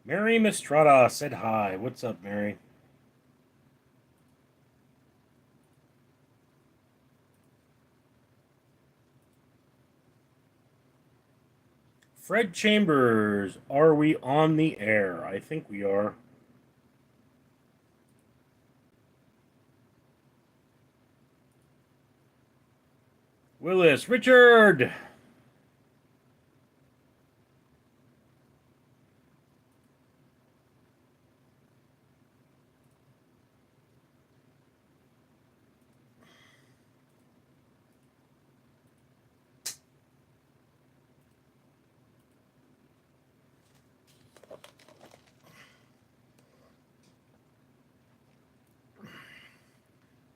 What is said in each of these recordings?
Mary Mistrada said hi. What's up, Mary? Fred Chambers, are we on the air? I think we are. Willis, Richard!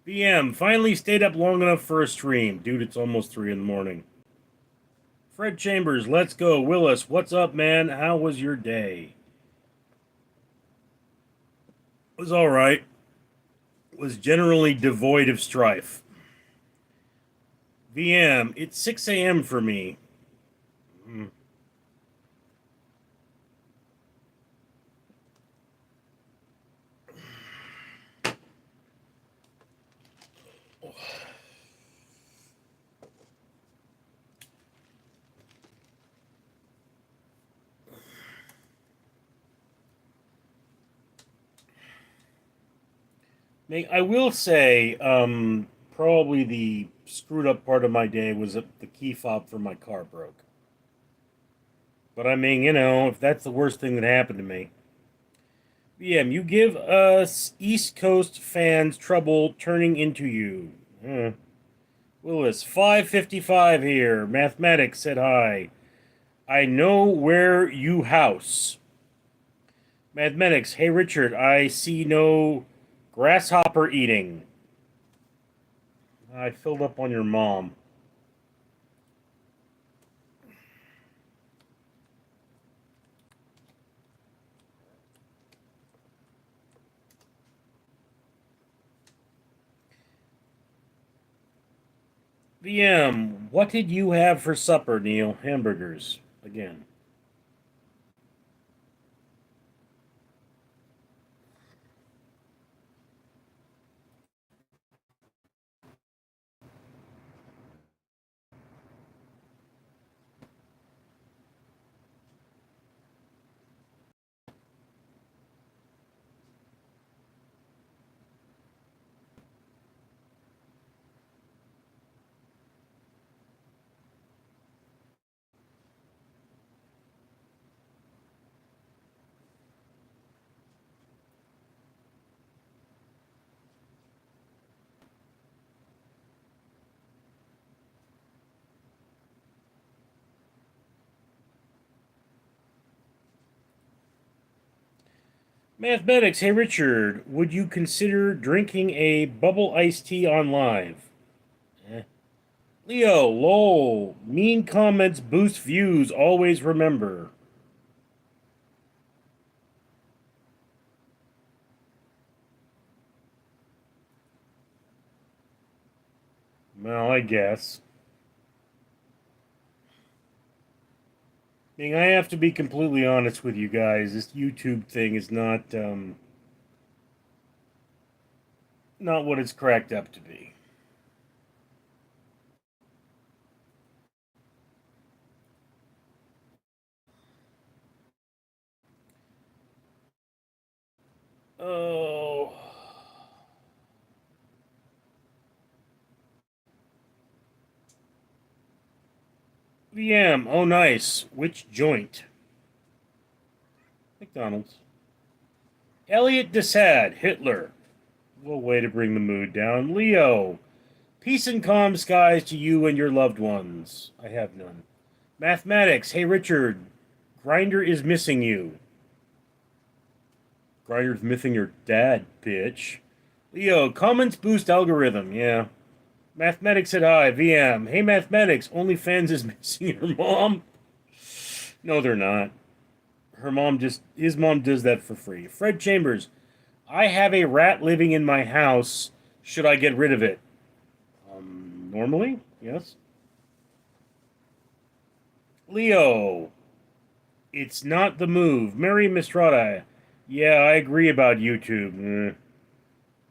BM, finally stayed up long enough for a stream. Dude, it's almost 3 in the morning. Fred Chambers, let's go. Willis, what's up, man? How was your day? It was alright. Was generally devoid of strife. VM, it's 6 a.m. for me. Hmm. I will say, probably the screwed up part of my day was that the key fob for my car broke. But I mean, if that's the worst thing that happened to me. Yeah, you give us East Coast fans trouble turning into you. Willis, 555 here. Mathematics said hi. I know where you house. Mathematics, hey Richard, I see no grasshopper eating. I filled up on your mom. VM, what did you have for supper, Neil? Hamburgers. Again. Mathematics, hey Richard, would you consider drinking a bubble iced tea on live? Eh. Leo, lol. Mean comments boost views. Always remember. Well, I guess. I have to be completely honest with you guys. This YouTube thing is not what it's cracked up to be. Oh. VM. Oh, nice. Which joint? McDonald's. Elliot Desad. Hitler. What way to bring the mood down. Leo. Peace and calm skies to you and your loved ones. I have none. Mathematics. Hey, Richard. Grinder is missing you. Grinder's missing your dad, bitch. Leo. Comments boost algorithm. Yeah. Mathematics said hi. VM. Hey, Mathematics. OnlyFans is missing your mom. No, they're not. His mom does that for free. Fred Chambers. I have a rat living in my house. Should I get rid of it? Normally, yes. Leo. It's not the move. Mary Mistrada. Yeah, I agree about YouTube.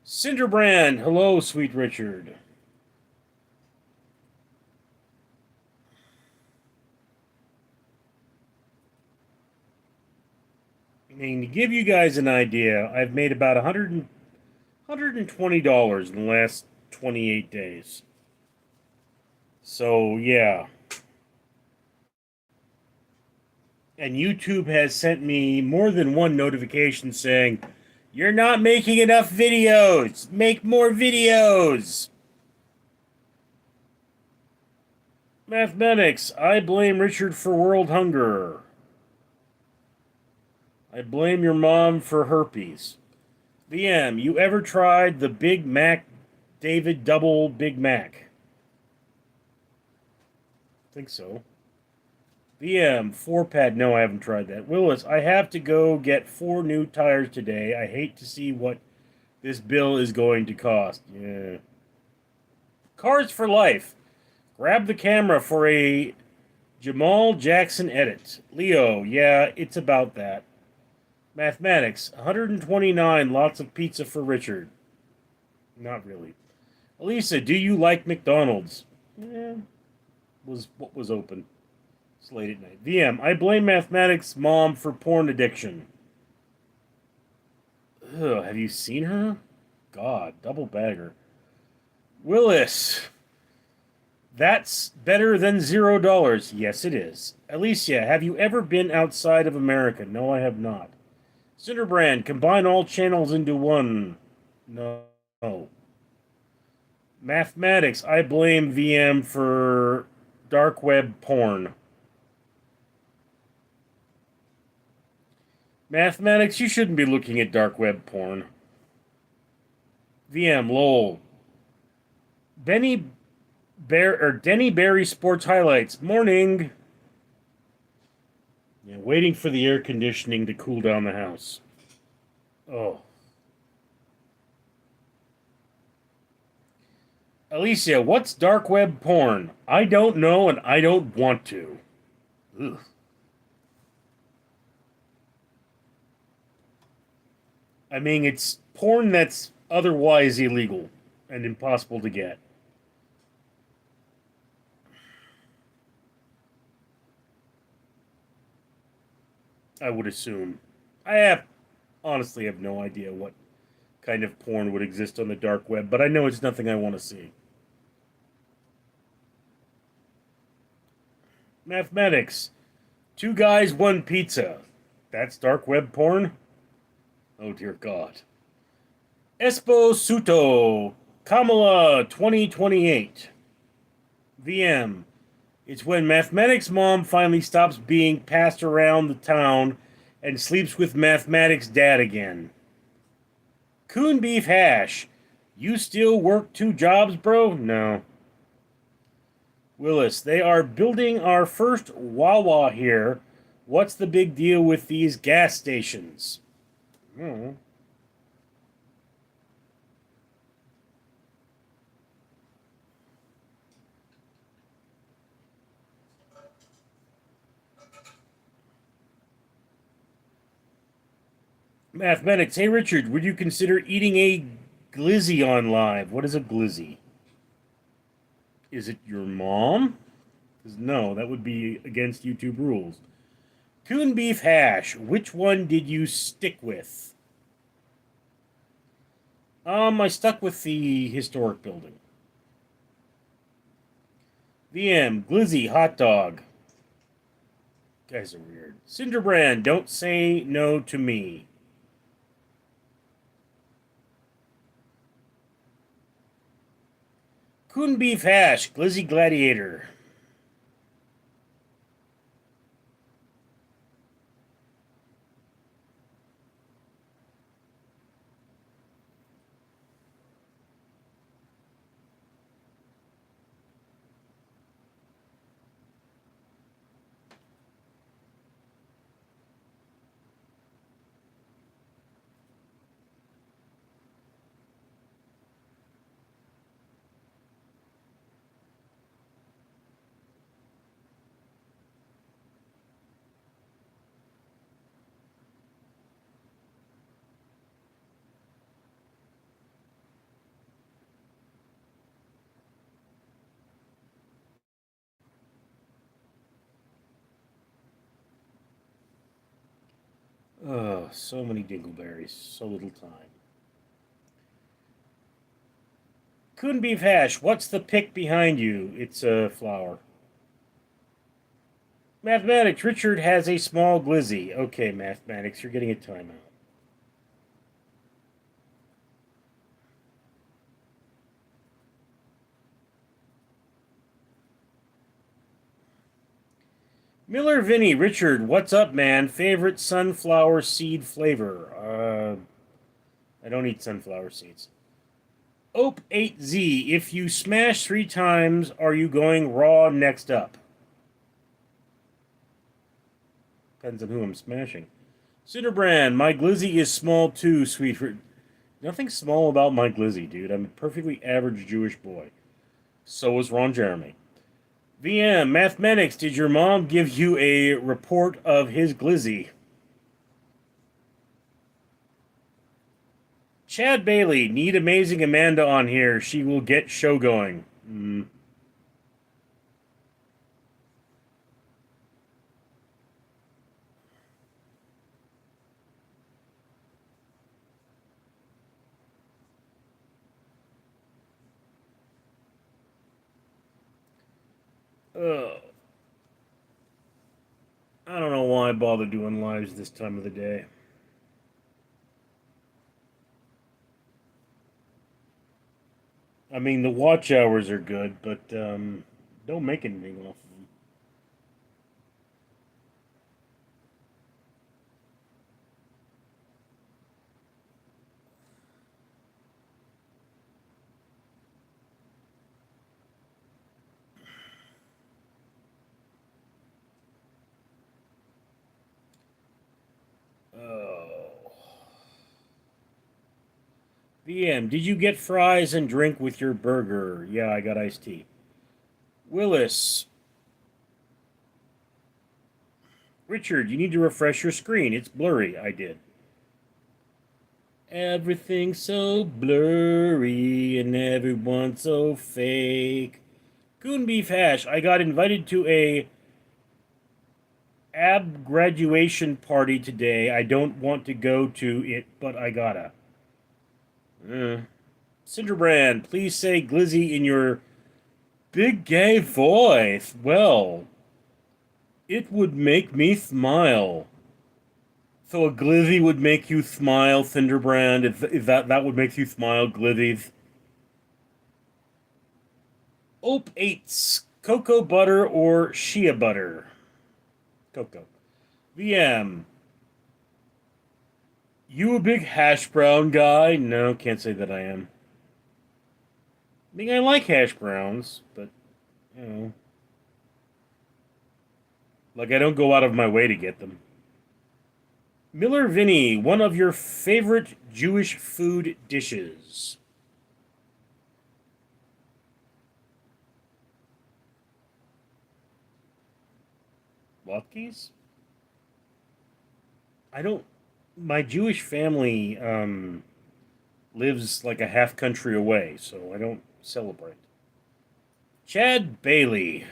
Cinderbrand. Hello, sweet Richard. I mean, to give you guys an idea, I've made about $120 in the last 28 days. So, yeah. And YouTube has sent me more than one notification saying, "You're not making enough videos. Make more videos." Mathematics. I blame Richard for world hunger. I blame your mom for herpes. VM, you ever tried the Big Mac David Double Big Mac? I think so. VM, 4 pad. No, I haven't tried that. Willis, I have to go get 4 new tires today. I hate to see what this bill is going to cost. Yeah. Cars for life. Grab the camera for a Jamal Jackson edit. Leo, yeah, it's about that. Mathematics, 129, lots of pizza for Richard. Not really. Elisa, do you like McDonald's? Yeah, was what was open. It's late at night. VM, I blame Mathematics' mom for porn addiction. Ugh, have you seen her? God, double bagger. Willis, that's better than $0. Yes, it is. Alicia, have you ever been outside of America? No, I have not. Cinderbrand, combine all channels into one. No. Mathematics, I blame VM for dark web porn. Mathematics, you shouldn't be looking at dark web porn. VM, lol. Denny Barry Sports Highlights. Morning. Yeah, waiting for the air conditioning to cool down the house. Oh. Alicia, what's dark web porn? I don't know and I don't want to. Ugh. I mean, it's porn that's otherwise illegal and impossible to get. I would assume. Honestly have no idea what kind of porn would exist on the dark web, but I know it's nothing I want to see. Mathematics. 2 guys, 1 pizza. That's dark web porn? Oh dear God. Esposito. Kamala 2028. VM. It's when Mathematics' mom finally stops being passed around the town and sleeps with Mathematics' dad again. Coon beef hash. You still work 2 jobs, bro? No. Willis, they are building our first Wawa here. What's the big deal with these gas stations? Hmm. Mathematics. Hey, Richard, would you consider eating a glizzy on live? What is a glizzy? Is it your mom? Because no, that would be against YouTube rules. Coon beef hash. Which one did you stick with? I stuck with the historic building. VM, glizzy, hot dog. Guys are weird. Cinderbrand, don't say no to me. Coon beef hash, glizzy gladiator. Oh, so many dingleberries, so little time. Coon beef hash, what's the pick behind you? It's a flower. Mathematics, Richard has a small glizzy. Okay, mathematics, you're getting a timeout. Miller Vinny, Richard, what's up, man? Favorite sunflower seed flavor? I don't eat sunflower seeds. Ope 8Z, if you smash 3 times, are you going raw next up? Depends on who I'm smashing. Cinderbrand, my glizzy is small too, sweet. Nothing small about my glizzy, dude. I'm a perfectly average Jewish boy. So was Ron Jeremy. VM, mathematics, did your mom give you a report of his glizzy? Chad Bailey, need amazing Amanda on here. She will get show going. Ugh. I don't know why I bother doing lives this time of the day. I mean, the watch hours are good, but don't make anything off of them. Oh. VM, did you get fries and drink with your burger? Yeah, I got iced tea. Willis, Richard, you need to refresh your screen. It's blurry. I did. Everything's so blurry and everyone's so fake. Coon beef hash. I got invited to a ab graduation party today. I don't want to go to it, but I gotta. Cinderbrand, please say glizzy in your big gay voice. Well, it would make me smile. So a glizzy would make you smile, Cinderbrand. If that would make you smile, glizzies. Ope Eights, cocoa butter or shea butter? Cocoa. VM, you a big hash brown guy? No, can't say that I am. I mean, I like hash browns, but, you know, like I don't go out of my way to get them. Miller Vinny, one of your favorite Jewish food dishes? Latkes? I don't. My Jewish family lives like a half country away, so I don't celebrate. Chad Bailey.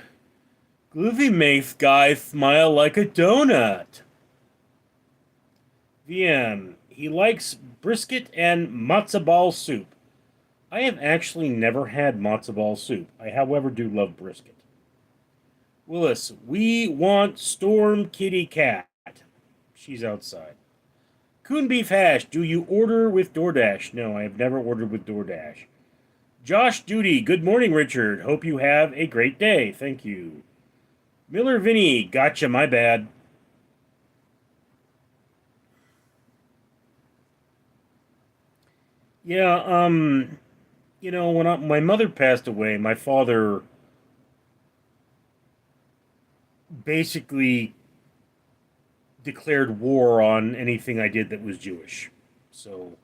Groovy makes guy smile like a donut. VM. He likes brisket and matzo ball soup. I have actually never had matzo ball soup. I, however, do love brisket. Willis. We want Storm Kitty Cat. She's outside. Coon beef hash. Do you order with DoorDash? No, I have never ordered with DoorDash. Josh Duty. Good morning, Richard. Hope you have a great day. Thank you. Miller Vinny. Gotcha. My bad. Yeah. When my mother passed away, my father basically declared war on anything I did that was Jewish. So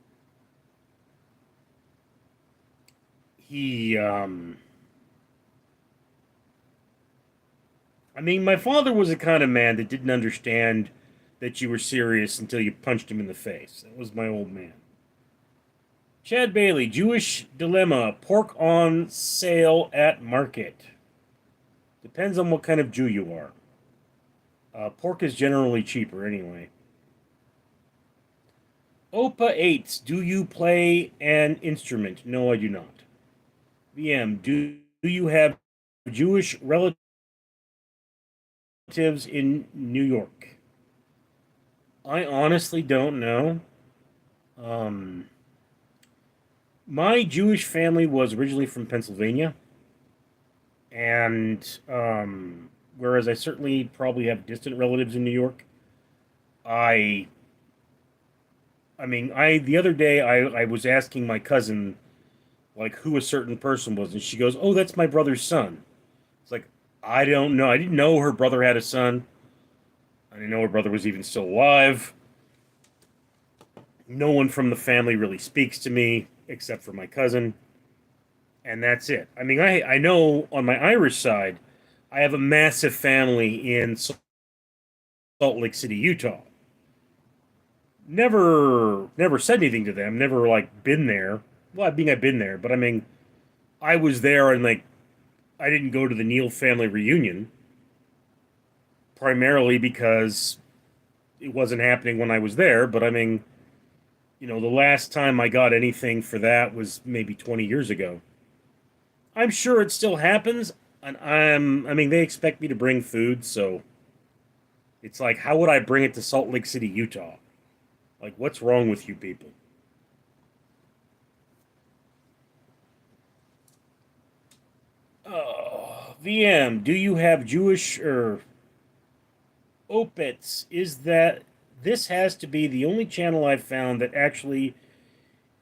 he I mean, my father was the kind of man that didn't understand that you were serious until you punched him in the face. That was my old man. Chad Bailey, Jewish dilemma, pork on sale at market. Depends on what kind of Jew you are. Pork is generally cheaper anyway. Opa 8s, do you play an instrument? No, I do not. VM, do you have Jewish relatives in New York? I honestly don't know. Um, my Jewish family was originally from Pennsylvania, and whereas I certainly probably have distant relatives in New York, I, I mean, I the other day I was asking my cousin like who a certain person was, and she goes, "Oh, that's my brother's son." It's like I don't know. I didn't know her brother had a son. I didn't know her brother was even still alive. No one from the family really speaks to me except for my cousin, and that's it. I mean, I know on my Irish side, I have a massive family in Salt Lake City, Utah. Never said anything to them. Never like been there. Well, I mean, I've been there, but I mean, I was there and like I didn't go to the Neal family reunion primarily because it wasn't happening when I was there. But I mean, the last time I got anything for that was maybe 20 years ago. I'm sure it still happens, and I mean, they expect me to bring food, so it's like, how would I bring it to Salt Lake City, Utah? Like, what's wrong with you people? Oh, VM, do you have Jewish or Opets? Is that this has to be the only channel I've found that actually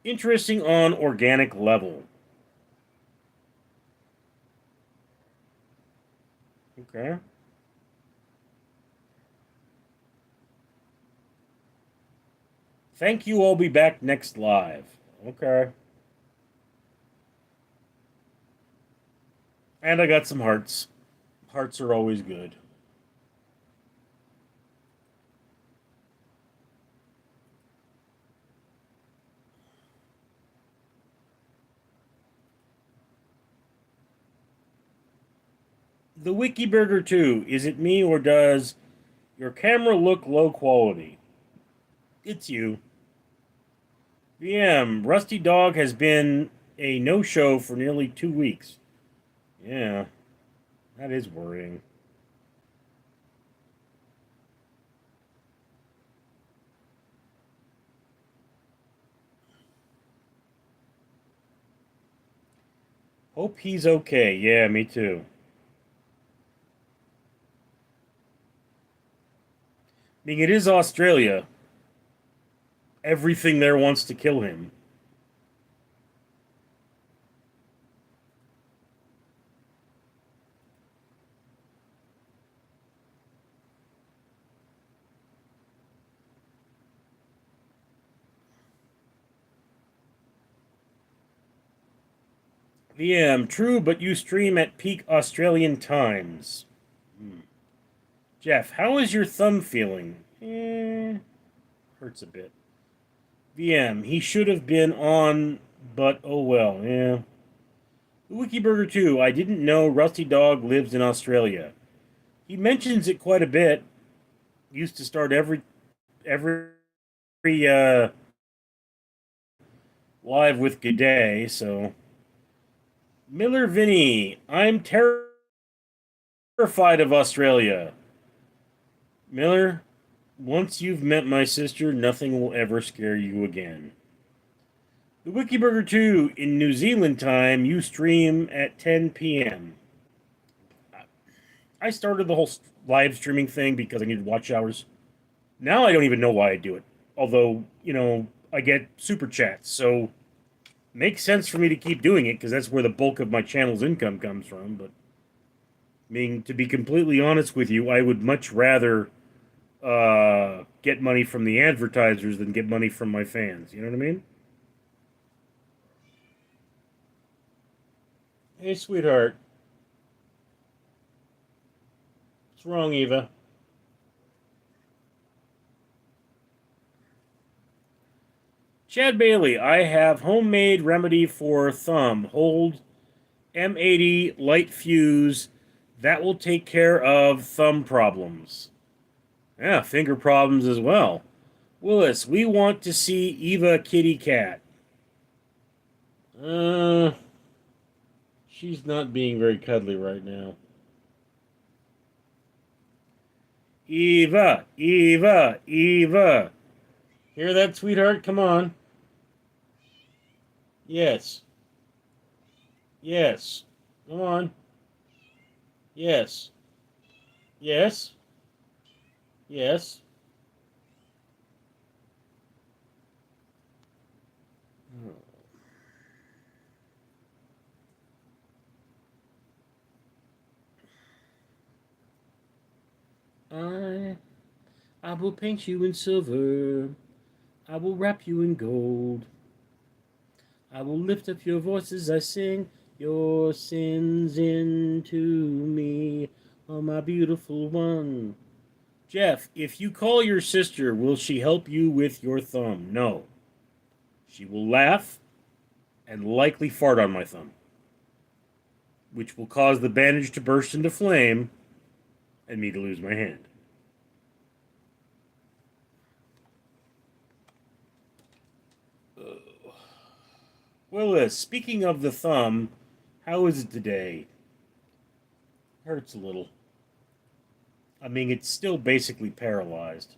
interesting on organic level. Okay. Thank you. I'll be back next live. Okay. And I got some hearts. Hearts are always good. The Wiki Burger 2, is it me or does your camera look low quality? It's you. VM, Rusty Dog has been a no show for nearly 2 weeks. Yeah, that is worrying. Hope he's okay. Yeah, me too. I mean, it is Australia. Everything there wants to kill him. VM, true, but you stream at peak Australian times. Hmm. Jeff, how is your thumb feeling? Hurts a bit. VM, he should have been on, but oh well, yeah. Wikiburger 2, I didn't know Rusty Dog lives in Australia. He mentions it quite a bit. Used to start every live with good day, so Miller Vinny, I'm terrified of Australia. Miller, once you've met my sister, nothing will ever scare you again. The Wikiburger 2, in New Zealand time, you stream at 10 p.m. I started the whole live streaming thing because I needed watch hours. Now I don't even know why I do it. Although, I get super chats, so makes sense for me to keep doing it because that's where the bulk of my channel's income comes from. But I mean, to be completely honest with you, I would much rather get money from the advertisers than get money from my fans. You know what I mean? Hey, sweetheart. What's wrong, Eva? Chad Bailey, I have homemade remedy for thumb. Hold M80 light fuse. That will take care of thumb problems. Yeah, finger problems as well. Willis, we want to see Eva Kitty Cat. Uh, she's not being very cuddly right now. Eva, Eva, Eva. Hear that, sweetheart? Come on. Yes, yes. Come on. Yes, yes, yes. I, I will paint you in silver. I will wrap you in gold. I will lift up your voice as I sing your sins into me, oh my beautiful one. Jeff, if you call your sister, will she help you with your thumb? No. She will laugh and likely fart on my thumb, which will cause the bandage to burst into flame and me to lose my hand. Willis, speaking of the thumb, how is it today? Hurts a little. I mean, it's still basically paralyzed.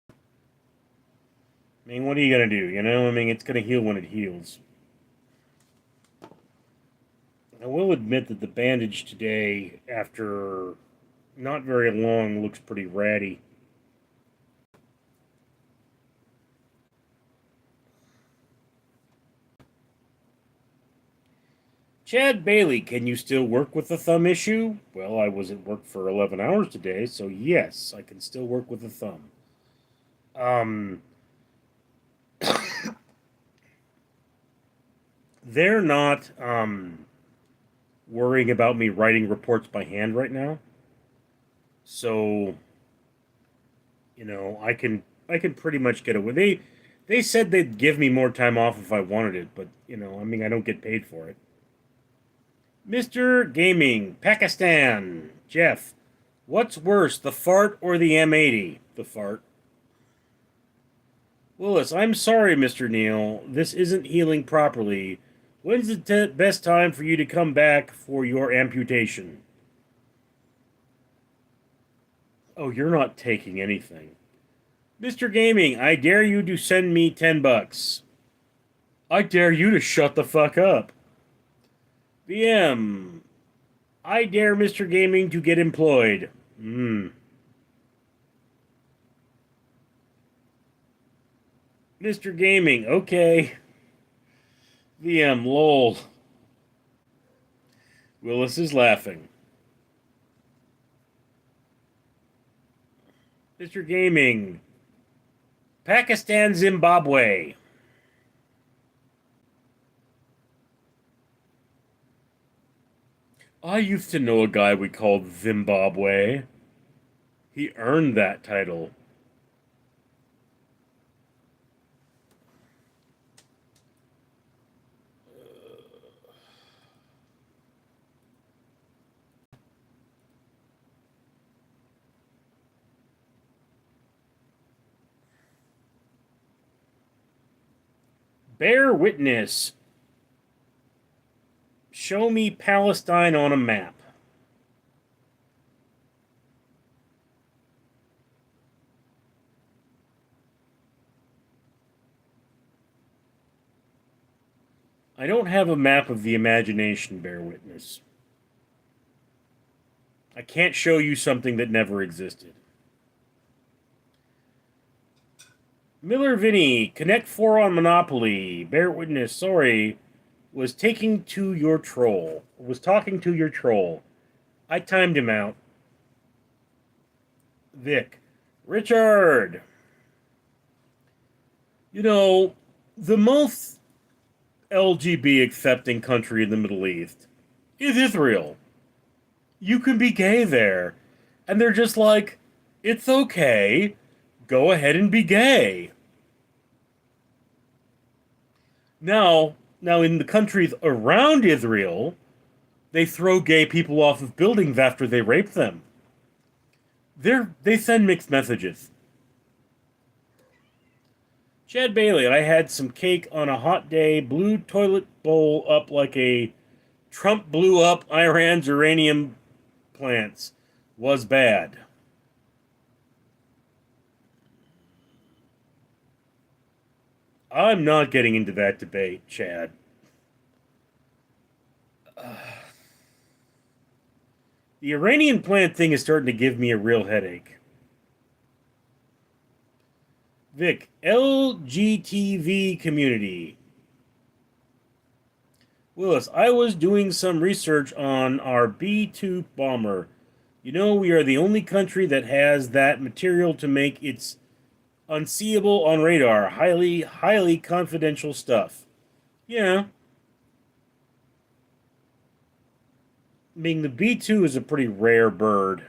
I mean, what are you going to do? You know, I mean, it's going to heal when it heals. I will admit that the bandage today, after not very long, looks pretty ratty. Chad Bailey, can you still work with the thumb issue? Well, I was at work for 11 hours today, so yes, I can still work with the thumb. Um, they're not worrying about me writing reports by hand right now. So, I can pretty much get away. They said they'd give me more time off if I wanted it, but I mean, I don't get paid for it. Mr. Gaming, Pakistan, Jeff, what's worse, the fart or the M80? The fart. Willis, I'm sorry, Mr. Neal. This isn't healing properly. When's the best time for you to come back for your amputation? Oh, you're not taking anything. Mr. Gaming, I dare you to send me $10. I dare you to shut the fuck up. VM, I dare Mr. Gaming to get employed. Mr. Gaming, okay. VM, lol. Willis is laughing. Mr. Gaming, Pakistan, Zimbabwe. I used to know a guy we called Zimbabwe. He earned that title. Bear witness. Show me Palestine on a map. I don't have a map of the imagination, bear witness. I can't show you something that never existed. Miller Vinny, Connect 4 on Monopoly. Bear witness, sorry, was talking to your troll. I timed him out. Vic. Richard. The most LGB accepting country in the Middle East is Israel. You can be gay there. And they're just like, it's okay. Go ahead and be gay. Now in the countries around Israel, They throw gay people off of buildings after they rape them. They send mixed messages. Chad Bailey, I had some cake on a hot day, blew toilet bowl up like a Trump blew up Iran's uranium plants. Was bad. I'm not getting into that debate, Chad. The Iranian plant thing is starting to give me a real headache. Vic, LGTV community. Willis, I was doing some research on our B 2 bomber. You know, we are the only country that has that material to make its unseeable on radar. Highly, highly confidential stuff. Yeah. I mean, the B 2 is a pretty rare bird.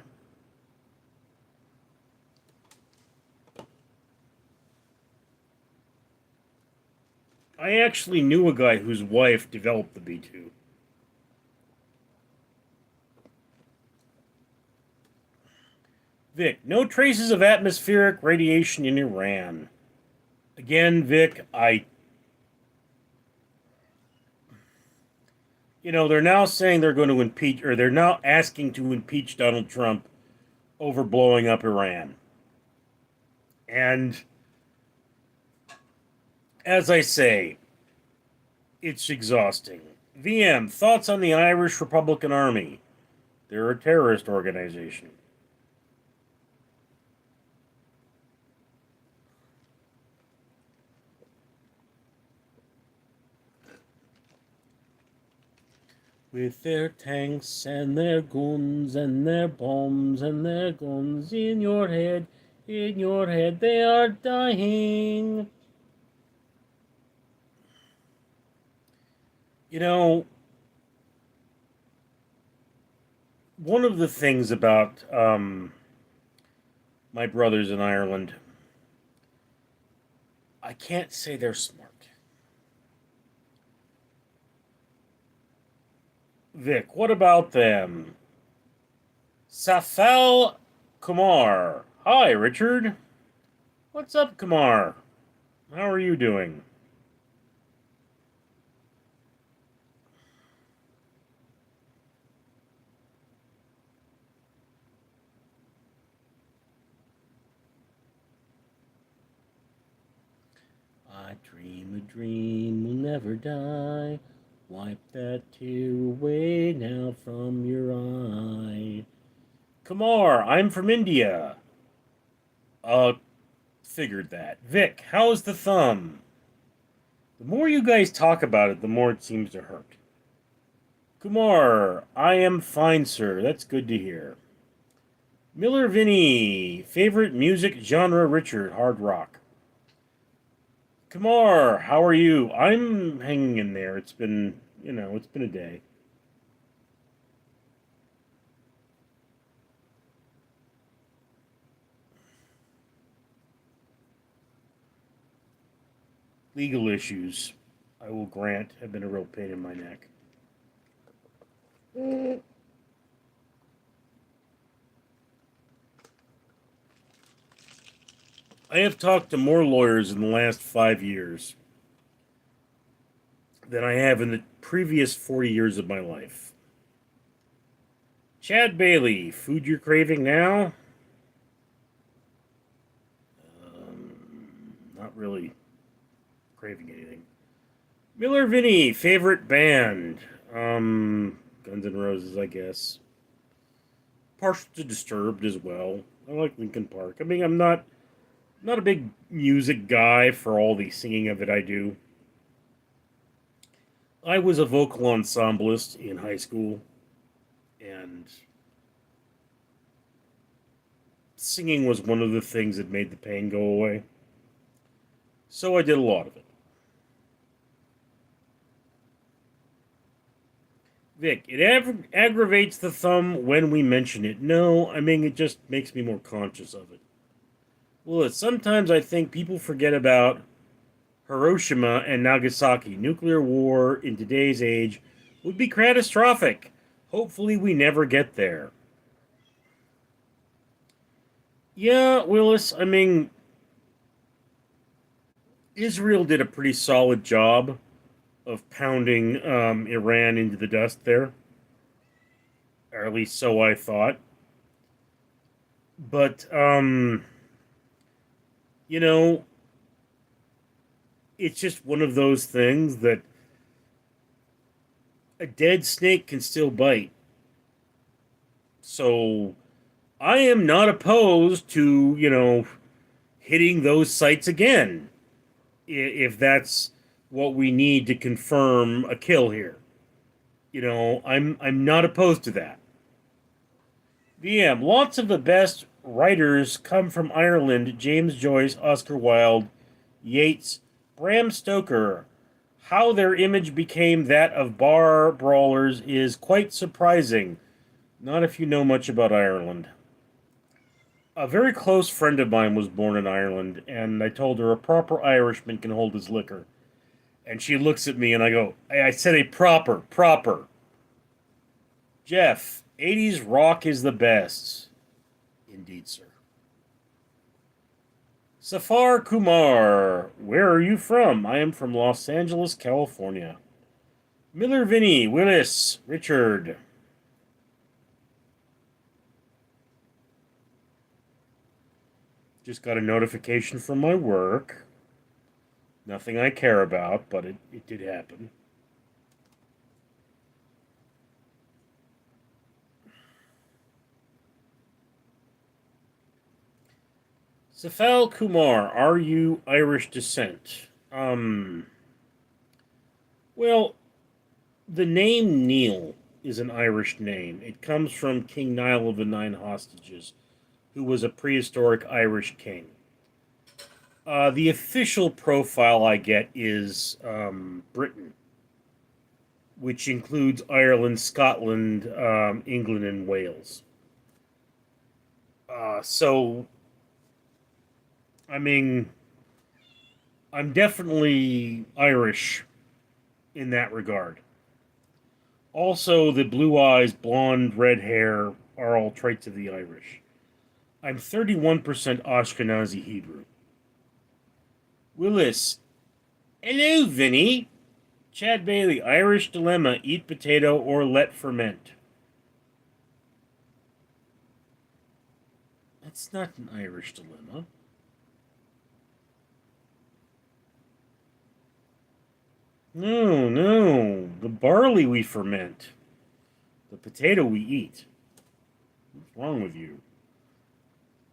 I actually knew a guy whose wife developed the B 2. Vic, no traces of atmospheric radiation in Iran. Again, Vic, they're now saying they're going to impeach, or they're now asking to impeach Donald Trump over blowing up Iran. And as I say, it's exhausting. VM, thoughts on the Irish Republican Army? They're a terrorist organization. With their tanks and their guns and their bombs and their guns in your head, they are dying. You know, one of the things about my brothers in Ireland, I can't say they're smart. Vic, what about them? Safal Kumar. Hi, Richard. What's up, Kumar? How are you doing? I dream a dream will never die. Wipe that tear away now from your eye. Kumar, I'm from India. Uh, Figured that. Vic, how's the thumb? The more you guys talk about it, the more it seems to hurt. Kumar, I am fine, sir. That's good to hear. Miller Vinny, favorite music genre, Richard, hard rock. Kumar, how are you? I'm hanging in there. It's been a day. Legal issues, I will grant, have been a real pain in my neck. I have talked to more lawyers in the last 5 years than I have in the previous 40 years of my life. Chad Bailey, food you're craving now? Not really craving anything. Miller Vinny, favorite band? Guns N' Roses, I guess. Partial to Disturbed as well. I like Linkin Park. I mean, I'm not a big music guy for all the singing of it I do. I was a vocal ensemblist in high school, and singing was one of the things that made the pain go away. So I did a lot of it. Vic, it aggravates the thumb when we mention it. No, I mean, it just makes me more conscious of it. Well, sometimes I think people forget about Hiroshima and Nagasaki. Nuclear war in today's age would be catastrophic. Hopefully, we never get there. Yeah, Willis, I mean, Israel did a pretty solid job of pounding Iran into the dust there, or at least so I thought. But, you know, it's just one of those things that a dead snake can still bite. So I am not opposed to, hitting those sites again if that's what we need to confirm a kill here. I'm not opposed to that. VM, lots of the best writers come from Ireland. James Joyce, Oscar Wilde, Yeats, Bram Stoker. How their image became that of bar brawlers is quite surprising. Not if you know much about Ireland. A very close friend of mine was born in Ireland, and I told her a proper Irishman can hold his liquor. And she looks at me and I go, I said a proper. Jeff, 80s rock is the best. Indeed, sir. Safar Kumar, where are you from? I am from Los Angeles, California. Miller Vinny, Willis, Richard. Just got a notification from my work. Nothing I care about, but it did happen. Safal Kumar, are you Irish descent? Well, the name Neal is an Irish name. It comes from King Niall of the Nine Hostages, who was a prehistoric Irish king. The official profile I get is Britain, which includes Ireland, Scotland, England, and Wales. So, I mean, I'm definitely Irish in that regard. Also, the blue eyes, blonde, red hair are all traits of the Irish. I'm 31% Ashkenazi Hebrew. Willis. Hello, Vinny. Chad Bailey, Irish dilemma, eat potato or let ferment. That's not an Irish dilemma. No. The barley we ferment. The potato we eat. What's wrong with you?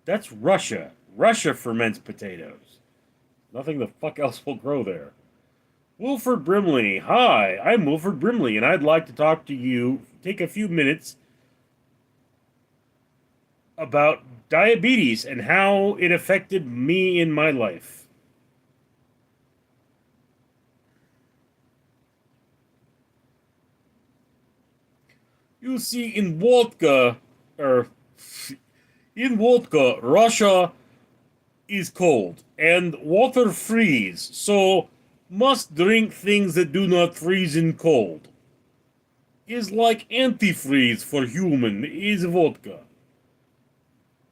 That's Russia. Russia ferments potatoes. Nothing the fuck else will grow there. Wilford Brimley. Hi, I'm Wilford Brimley, and I'd like to talk to you, take a few minutes about diabetes and how it affected me in my life. You see, in vodka, Russia is cold and water freeze, so must drink things that do not freeze in cold. Is like antifreeze for human is vodka.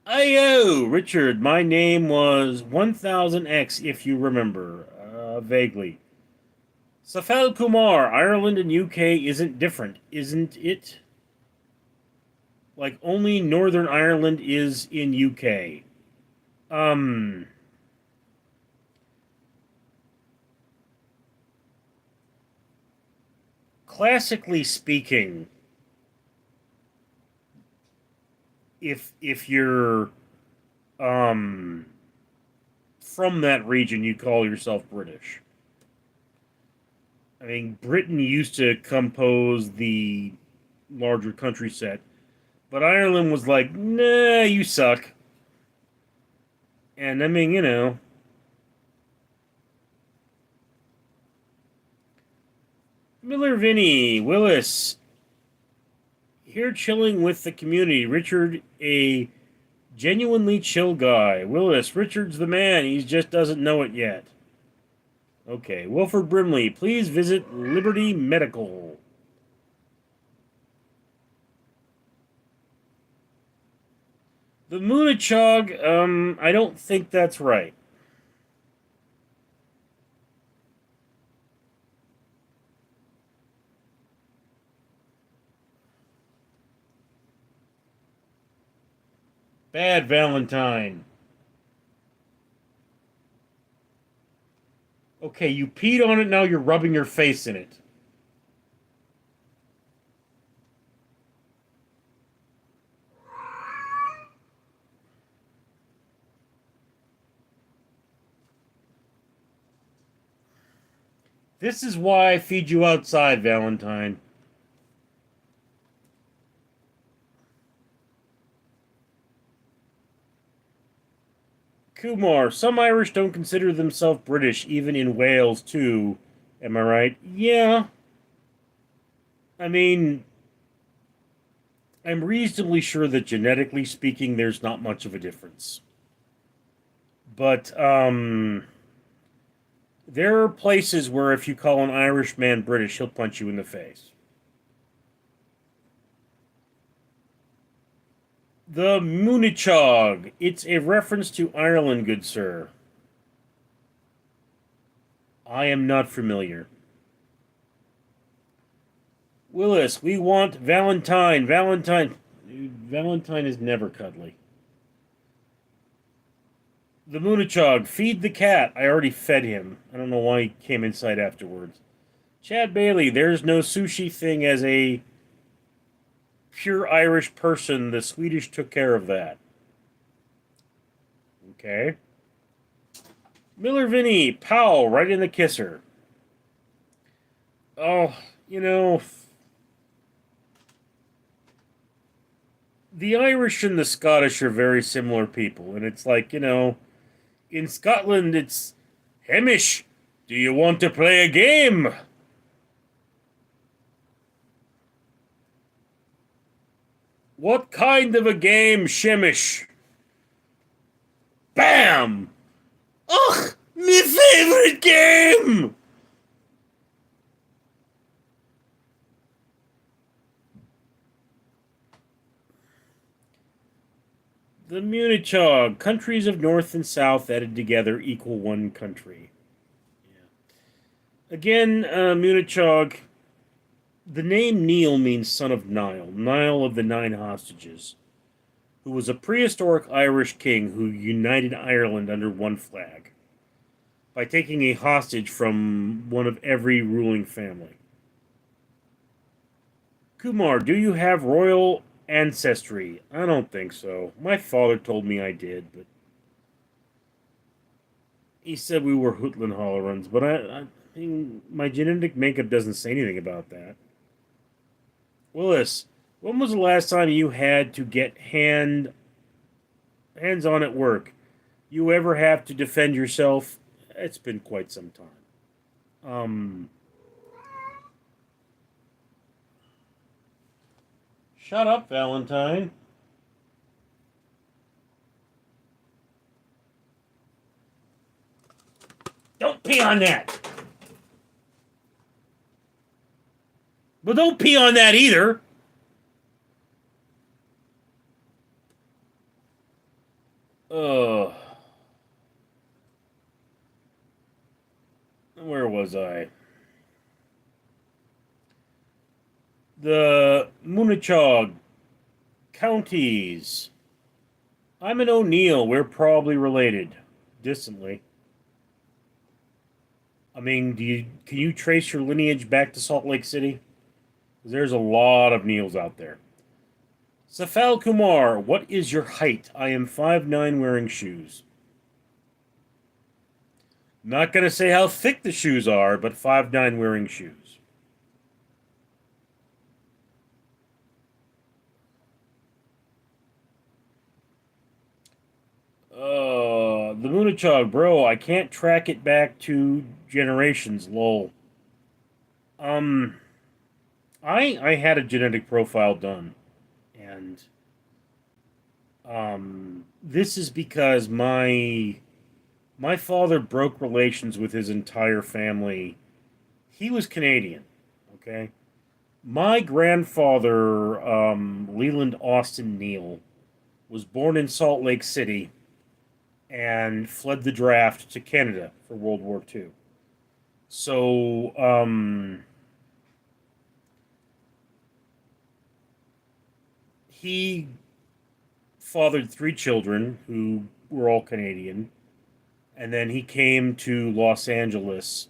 Ayo, Richard, my name was 1000X if you remember, vaguely. Safal Kumar, Ireland and UK isn't different, isn't it? Like only Northern Ireland is in UK. Classically speaking, if you're from that region, you call yourself British. I mean, Britain used to compose the larger country set, but Ireland was like, nah, you suck. And I mean, Miller Vinny, Willis, here chilling with the community. Richard, a genuinely chill guy. Willis, Richard's the man. He just doesn't know it yet. Okay, Wilford Brimley, please visit Liberty Medical. The Moonichog, I don't think that's right. Bad Valentine. Okay, you peed on it, now you're rubbing your face in it. This is why I feed you outside, Valentine. Kumar, some Irish don't consider themselves British, even in Wales, too. Am I right? Yeah. I mean, I'm reasonably sure that genetically speaking, there's not much of a difference. But, there are places where if you call an Irish man British, he'll punch you in the face. The Moonichog. It's a reference to Ireland, good sir. I am not familiar. Willis, we want Valentine. Valentine. Valentine is never cuddly. The Moonichog. Feed the cat. I already fed him. I don't know why he came inside afterwards. Chad Bailey. There's no sushi thing as a pure Irish person. The Swedish took care of that. Okay. Miller Vinny. Pow. Right in the kisser. Oh, you know, the Irish and the Scottish are very similar people, and it's like, in Scotland, it's Hamish. Do you want to play a game? What kind of a game, Shemish? Bam! Ugh, my favorite game. The Munichog. Countries of North and South added together equal one country. Again, Munichog. The name Neal means son of Nile, Nile of the Nine Hostages, who was a prehistoric Irish king who united Ireland under one flag by taking a hostage from one of every ruling family. Kumar, do you have royal ancestry? I don't think so. My father told me I did, but he said we were Hootland Hollerons, but I mean, my genetic makeup doesn't say anything about that. Willis, when was the last time you had to get hands on at work? You ever have to defend yourself? It's been quite some time. Um, Shut up, Valentine. Don't pee on that. But don't pee on that either. Ugh. Where was I? The Moonichog counties. I'm an O'Neill. We're probably related, distantly. I mean, can you trace your lineage back to Salt Lake City? There's a lot of Neils out there. Safal Kumar, what is your height? I am 5'9", wearing shoes. Not gonna say how thick the shoes are, but 5'9", wearing shoes. The Moonichog, bro, I can't track it back 2 generations, lol. Um, I had a genetic profile done, and this is because my father broke relations with his entire family. He was Canadian, okay? My grandfather, Leland Neal, was born in Salt Lake City, and fled the draft to Canada for World War II. So, he fathered three children who were all Canadian, and then he came to Los Angeles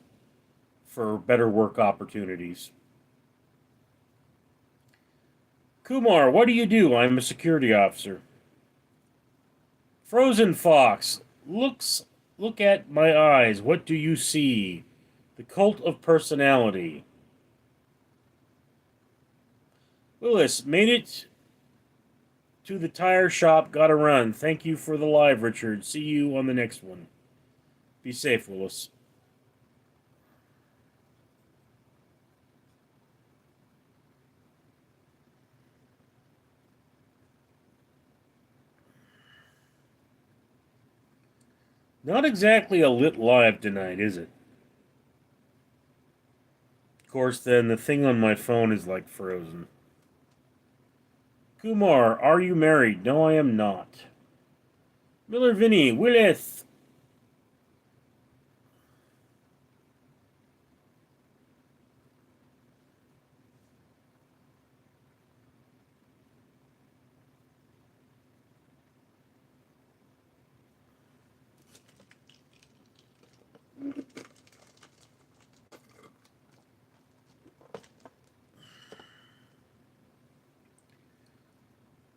for better work opportunities. Kumar, what do you do? I'm a security officer. Frozen Fox, look at my eyes. What do you see? The cult of personality. Willis, made it to the tire shop, gotta run. Thank you for the live, Richard. See you on the next one. Be safe, Willis. Not exactly a lit live tonight, is it? Of course, then the thing on my phone is like frozen. Kumar, are you married? No, I am not. Miller Vinny, Willis.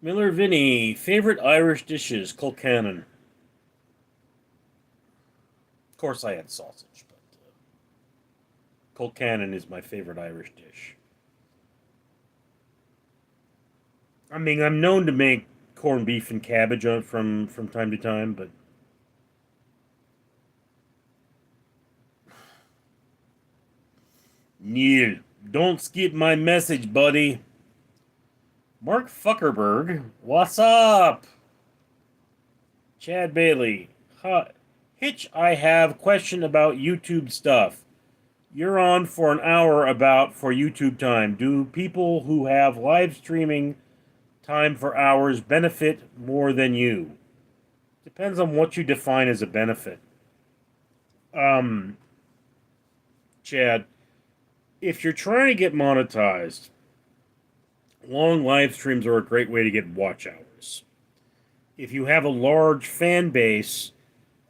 Miller Vinny, favorite Irish dishes, Kilcannon. Of course, I had sausage, but Kilcannon is my favorite Irish dish. I mean, I'm known to make corned beef and cabbage from time to time, but Neal, don't skip my message, buddy. Mark Fuckerberg, what's up? Chad Bailey, Hitch, I have question about YouTube stuff. You're on for an hour about for YouTube time. Do people who have live streaming time for hours benefit more than you? Depends on what you define as a benefit. Um, Chad, if you're trying to get monetized, long live streams are a great way to get watch hours. If you have a large fan base,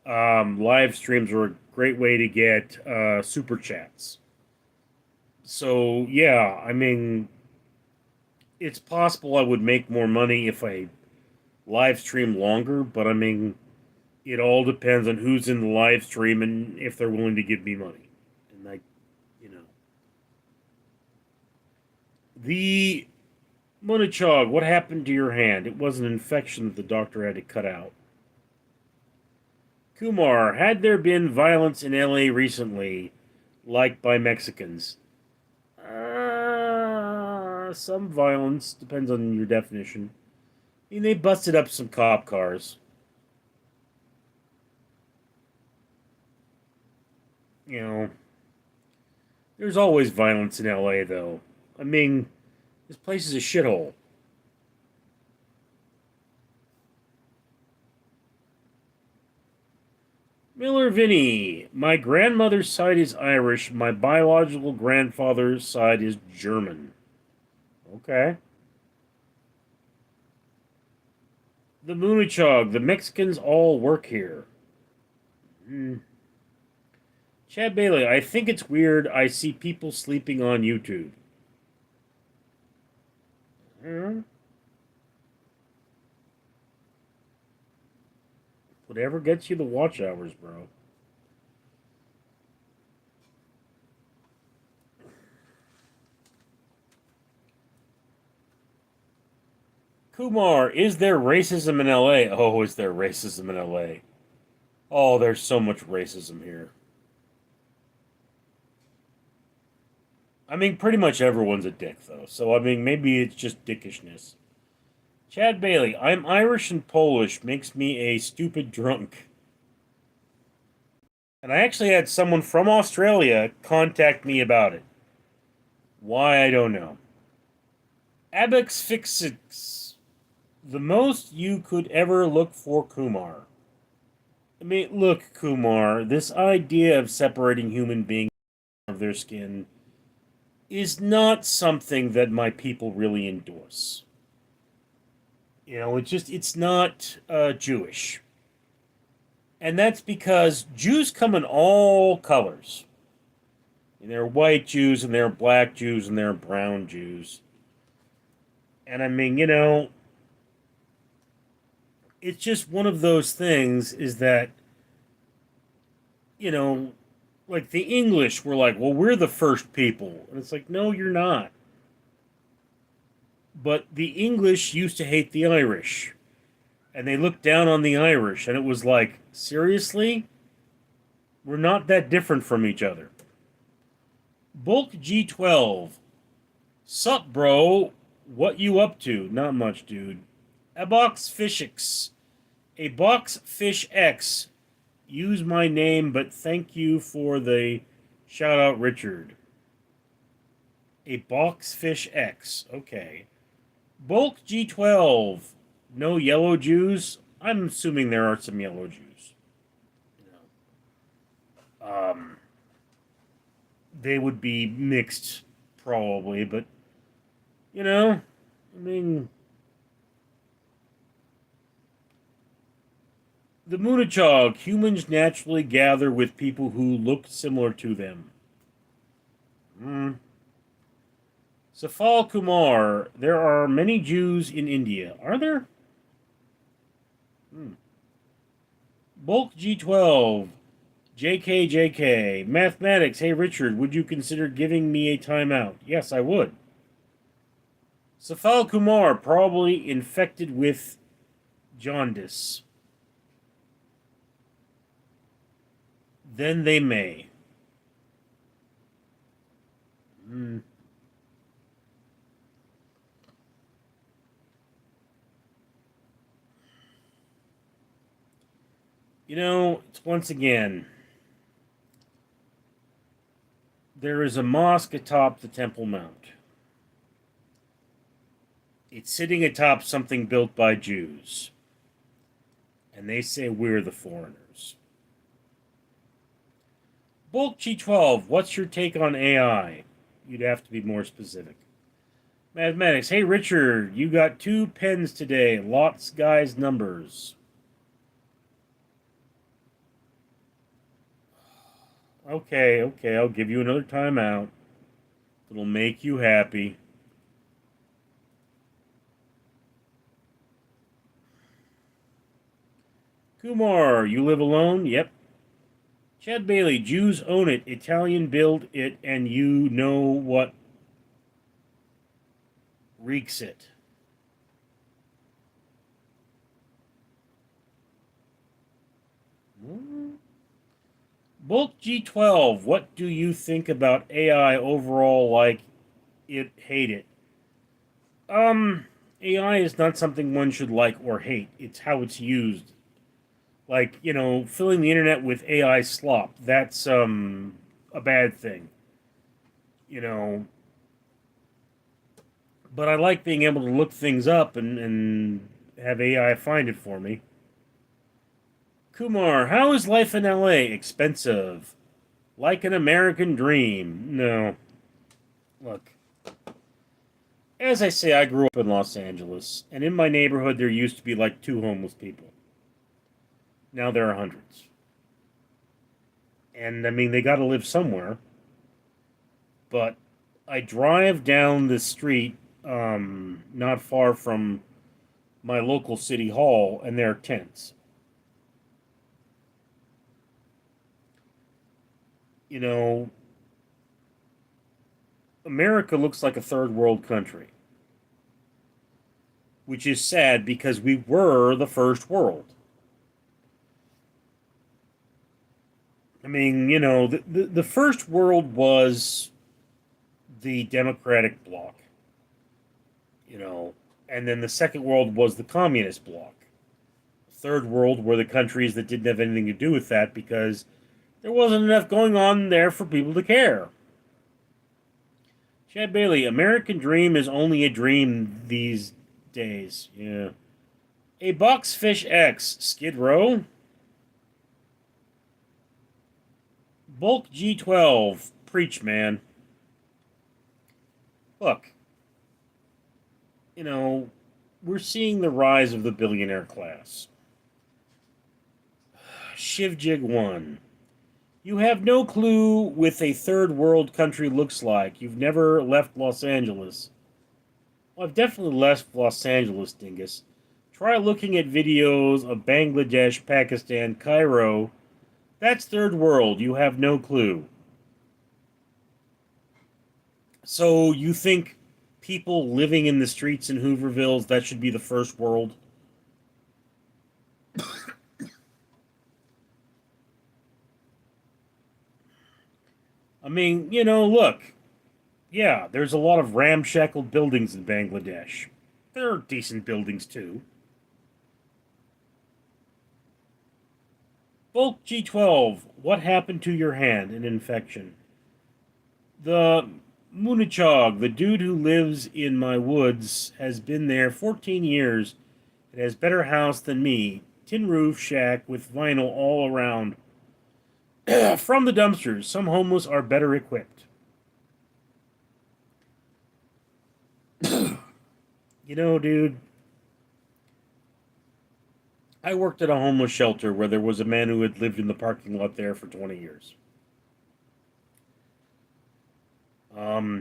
live streams are a great way to get super chats. So, yeah, I mean, it's possible I would make more money if I live stream longer, but I mean, it all depends on who's in the live stream and if they're willing to give me money. And I, you know. The Munichog, what happened to your hand? It was an infection that the doctor had to cut out. Kumar, had there been violence in LA recently, like by Mexicans? Some violence, depends on your definition. I mean, they busted up some cop cars. You know, there's always violence in LA, though. I mean, this place is a shithole. Miller Vinny, my grandmother's side is Irish. My biological grandfather's side is German. Okay. The Moonichog, the Mexicans all work here. Hmm. Chad Bailey, I think it's weird I see people sleeping on YouTube. Hmm. Whatever gets you the watch hours, bro. Kumar, is there racism in LA? Oh, is there racism in LA? Oh, there's so much racism here. I mean, pretty much everyone's a dick, though. So, I mean, maybe it's just dickishness. Chad Bailey, I'm Irish and Polish, makes me a stupid drunk. And I actually had someone from Australia contact me about it. Why, I don't know. Abex Fixix, The most you could ever look for, Kumar. I mean, look, Kumar, this idea of separating human beings of their skin is not something that my people really endorse. It's not Jewish. And that's because Jews come in all colors. And there are white Jews, and there are black Jews, and there are brown Jews. And I mean, it's just one of those things is that, you know, like the English were like, well, we're the first people. And it's like, no, you're not. But the English used to hate the Irish. And they looked down on the Irish. And it was like, seriously? We're not that different from each other. Bulk G12. Sup, bro? What you up to? Not much, dude. A box fishix. A box fish X. Use my name, but thank you for the shout out, Richard. A box fish X. Okay. Bulk G12. No yellow Jews? I'm assuming there are some yellow Jews. You they would be mixed, probably, but, I mean, the Munachog, humans naturally gather with people who look similar to them. Hmm. Safal Kumar, there are many Jews in India. Are there? Hmm. Bulk G12, JK. Mathematics, hey Richard, would you consider giving me a timeout? Yes, I would. Safal Kumar, probably infected with jaundice. Then they may. Hmm. It's once again, there is a mosque atop the Temple Mount. It's sitting atop something built by Jews. And they say we're the foreigners. Bulk G12, what's your take on AI? You'd have to be more specific. Mathematics, hey Richard, you got 2 pens today. Lots guys numbers. Okay, I'll give you another timeout. It'll make you happy. Kumar, you live alone? Yep. Chad Bailey, Jews own it, Italian build it, and you know what reeks it. Bulk G12, what do you think about AI overall? Like hate it? AI is not something one should like or hate. It's how it's used. Like, filling the internet with AI slop. That's a bad thing. You know, but I like being able to look things up and have AI find it for me. Kumar, how is life in LA? Expensive. Like an American dream. No. Look, as I say, I grew up in Los Angeles, and in my neighborhood there used to be like 2 homeless people. Now there are hundreds. And I mean, they got to live somewhere. But I drive down the street not far from my local city hall, and there are tents. You know, America looks like a third world country, which is sad because we were the first world. I mean, the first world was the Democratic bloc, and then the second world was the communist bloc. The third world were the countries that didn't have anything to do with that because there wasn't enough going on there for people to care. Chad Bailey, American dream is only a dream these days. Yeah. A Boxfish X, Skid Row. Bulk G12, preach, man. Look, you know, we're seeing the rise of the billionaire class. Shivjig 1. You have no clue what a third world country looks like. You've never left Los Angeles. Well, I've definitely left Los Angeles, dingus. Try looking at videos of Bangladesh, Pakistan, Cairo. That's third world. You have no clue. So you think people living in the streets in Hoovervilles, that should be the first world? I mean, look. Yeah, there's a lot of ramshackle buildings in Bangladesh. There are decent buildings too. Bulk G12, what happened to your hand? An infection. The Munichog, the dude who lives in my woods, has been there 14 years. It has better house than me. Tin roof shack with vinyl all around. From the dumpsters, some homeless are better equipped. Dude, I worked at a homeless shelter where there was a man who had lived in the parking lot there for 20 years.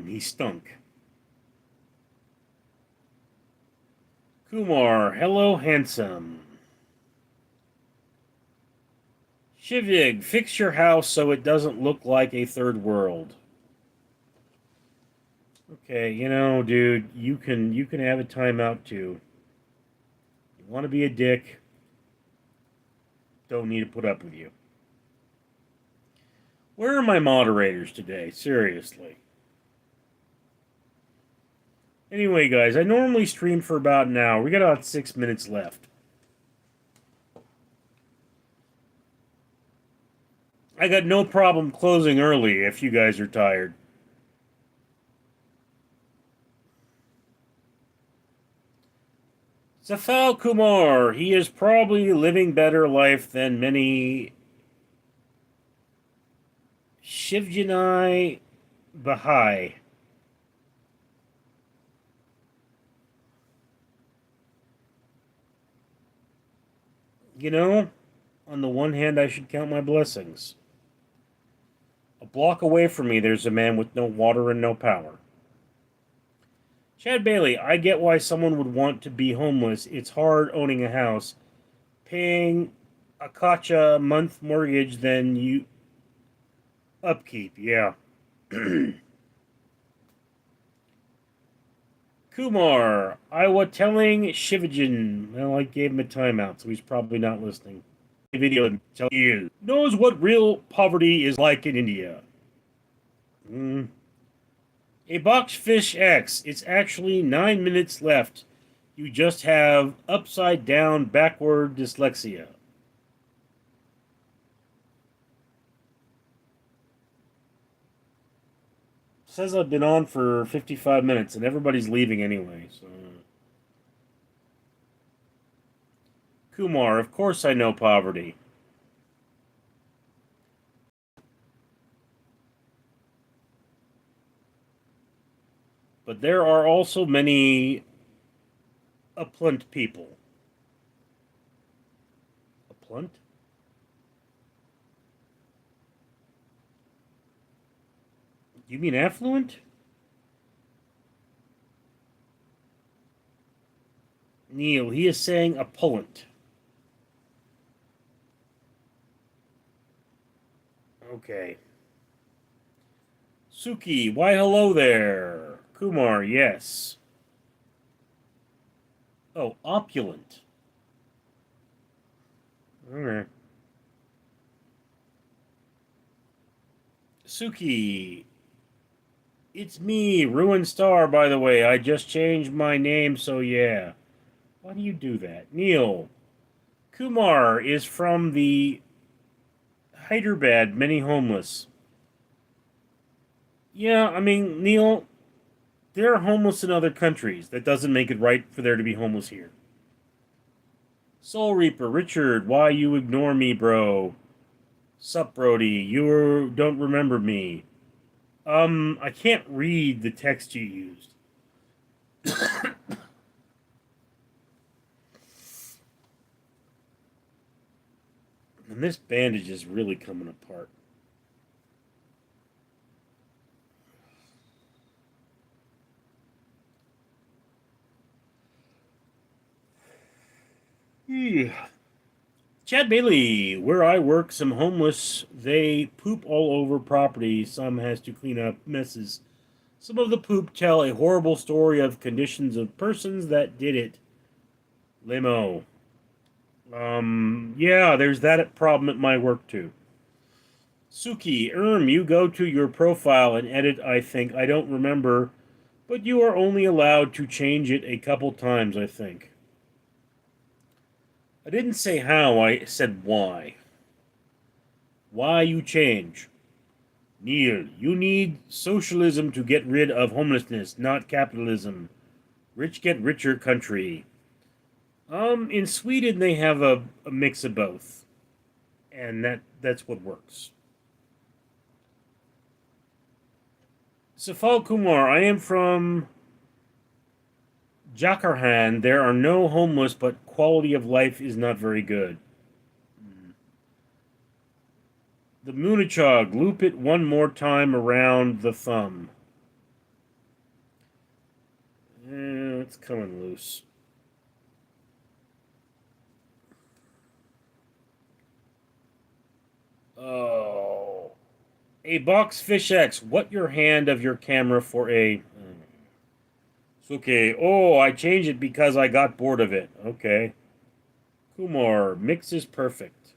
He stunk. Kumar, hello, handsome. Shivig, fix your house so it doesn't look like a third world. Okay, dude, you can have a timeout too. You want to be a dick? Don't need to put up with you. Where are my moderators today? Seriously. Anyway, guys, I normally stream for about an hour. We got about 6 minutes left. I got no problem closing early if you guys are tired. Safal Kumar, he is probably living better life than many Shivjanai Baha'i. On the one hand, I should count my blessings. A block away from me, there's a man with no water and no power. Chad Bailey, I get why someone would want to be homeless. It's hard owning a house. Paying a kacha month mortgage, then you upkeep, yeah. Kumar, I was telling Shivajin. Well, I gave him a timeout, so he's probably not listening. Video and tell you knows what real poverty is like in India. A Boxfish X. It's actually 9 minutes left. You just have upside down backward dyslexia. Says I've been on for 55 minutes and everybody's leaving anyway, so. Kumar, of course I know poverty. But there are also many opulent people. Opulent? You mean affluent? Neil, he is saying opulent. Okay. Suki, why hello there. Kumar, yes. Oh, opulent. Alright. Suki, it's me, Ruined Star, by the way. I just changed my name, so yeah. Why do you do that? Neil, Kumar is from the Hyderabad, many homeless. Yeah, I mean, Neil, there are homeless in other countries. That doesn't make it right for there to be homeless here. Soul Reaper, Richard, why you ignore me, bro? Sup, Brody? You don't remember me. I can't read the text you used. And this bandage is really coming apart. Yeah. Chad Bailey, where I work, some homeless, they poop all over property. Some has to clean up messes. Some of the poop tell a horrible story of conditions of persons that did it. Limo. Yeah, there's that problem at my work too. Suki, you go to your profile and edit, I think. I don't remember, but you are only allowed to change it a couple times, I think. I didn't say how, I said why. Why you change? Neal, you need socialism to get rid of homelessness, not capitalism. Rich get richer country. In Sweden they have a mix of both. And that's what works. Safal Kumar, I am from Jakarhan. There are no homeless, but quality of life is not very good. The Moonichog, loop it one more time around the thumb. It's coming loose. Oh. A box fish X, what your hand of your camera for a... It's okay. Oh, I changed it because I got bored of it. Okay. Kumar, mix is perfect.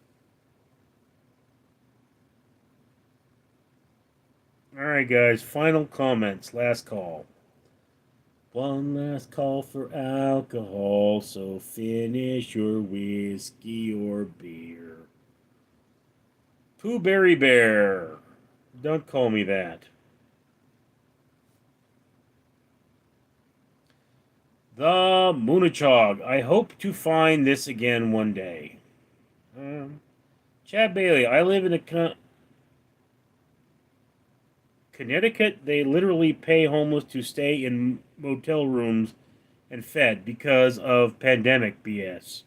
Alright, guys, final comments. Last call. One last call for alcohol, so finish your whiskey or beer. Pooh Berry Bear. Don't call me that. The Moonichog. I hope to find this again one day. Chad Bailey. I live in Connecticut. They literally pay homeless to stay in motel rooms and fed because of pandemic BS.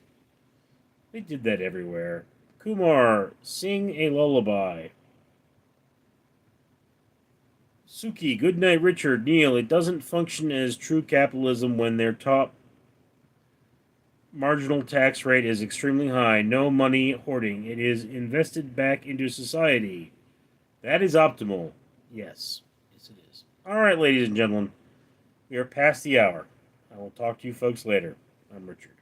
They did that everywhere. Kumar, sing a lullaby. Suki, good night, Richard. Neal, it doesn't function as true capitalism when their top marginal tax rate is extremely high. No money hoarding. It is invested back into society. That is optimal. Yes. Yes, it is. All right, ladies and gentlemen. We are past the hour. I will talk to you folks later. I'm Richard.